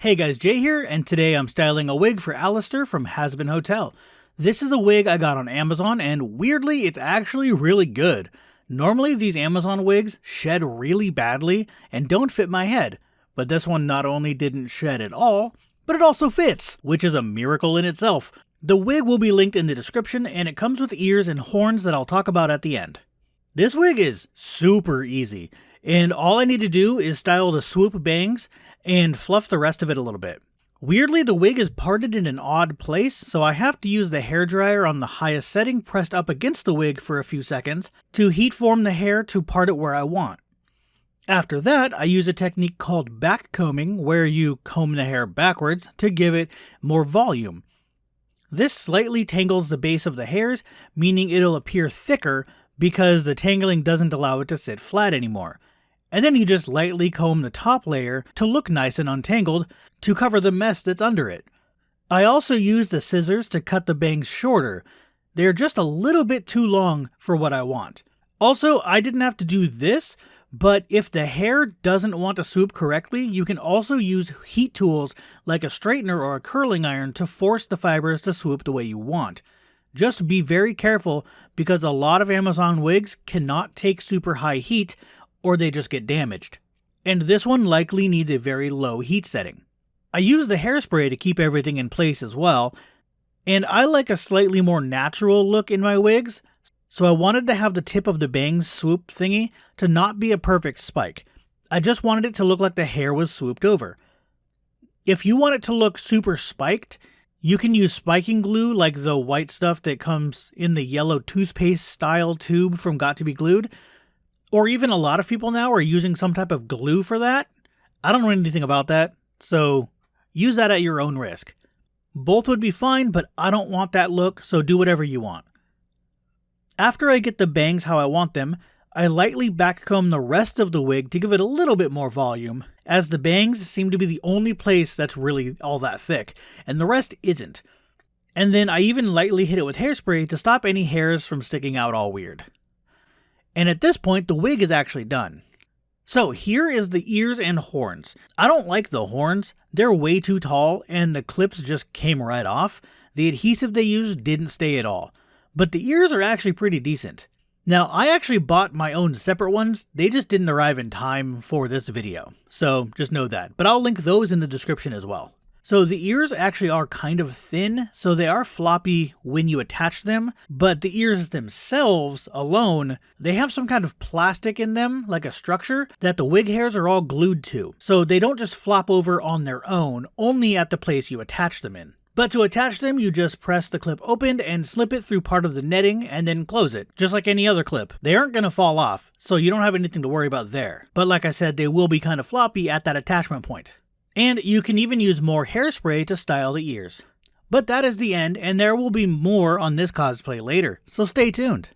Hey guys, Jay here, and today I'm styling a wig for Alastor from Hazbin Hotel. This is a wig I got on Amazon, and weirdly, it's actually really good. Normally, these Amazon wigs shed really badly and don't fit my head, but this one not only didn't shed at all, but it also fits, which is a miracle in itself. The wig will be linked in the description, and it comes with ears and horns that I'll talk about at the end. This wig is super easy, and all I need to do is style the swoop bangs and fluff the rest of it a little bit. Weirdly, the wig is parted in an odd place, so I have to use the hairdryer on the highest setting pressed up against the wig for a few seconds to heat form the hair to part it where I want. After that, I use a technique called back combing, where you comb the hair backwards to give it more volume. This slightly tangles the base of the hairs, meaning it'll appear thicker because the tangling doesn't allow it to sit flat anymore. And then you just lightly comb the top layer to look nice and untangled to cover the mess that's under it. I also use the scissors to cut the bangs shorter. They're just a little bit too long for what I want. Also, I didn't have to do this, but if the hair doesn't want to swoop correctly, you can also use heat tools like a straightener or a curling iron to force the fibers to swoop the way you want. Just be very careful because a lot of Amazon wigs cannot take super high heat or they just get damaged. And this one likely needs a very low heat setting. I use the hairspray to keep everything in place as well, and I like a slightly more natural look in my wigs, so I wanted to have the tip of the bangs swoop thingy to not be a perfect spike. I just wanted it to look like the hair was swooped over. If you want it to look super spiked, you can use spiking glue like the white stuff that comes in the yellow toothpaste style tube from Got To Be Glued. Or even a lot of people now are using some type of glue for that. I don't know anything about that, so use that at your own risk. Both would be fine, but I don't want that look, so do whatever you want. After I get the bangs how I want them, I lightly backcomb the rest of the wig to give it a little bit more volume, as the bangs seem to be the only place that's really all that thick, and the rest isn't. And then I even lightly hit it with hairspray to stop any hairs from sticking out all weird. And at this point, the wig is actually done. So here is the ears and horns. I don't like the horns. They're way too tall and the clips just came right off. The adhesive they used didn't stay at all. But the ears are actually pretty decent. Now, I actually bought my own separate ones. They just didn't arrive in time for this video. So just know that. But I'll link those in the description as well. So the ears actually are kind of thin, so they are floppy when you attach them, but the ears themselves alone, they have some kind of plastic in them, like a structure, that the wig hairs are all glued to. So they don't just flop over on their own, only at the place you attach them in. But to attach them, you just press the clip open and slip it through part of the netting and then close it, just like any other clip. They aren't going to fall off, so you don't have anything to worry about there. But like I said, they will be kind of floppy at that attachment point. And you can even use more hairspray to style the ears. But that is the end, and there will be more on this cosplay later, so stay tuned.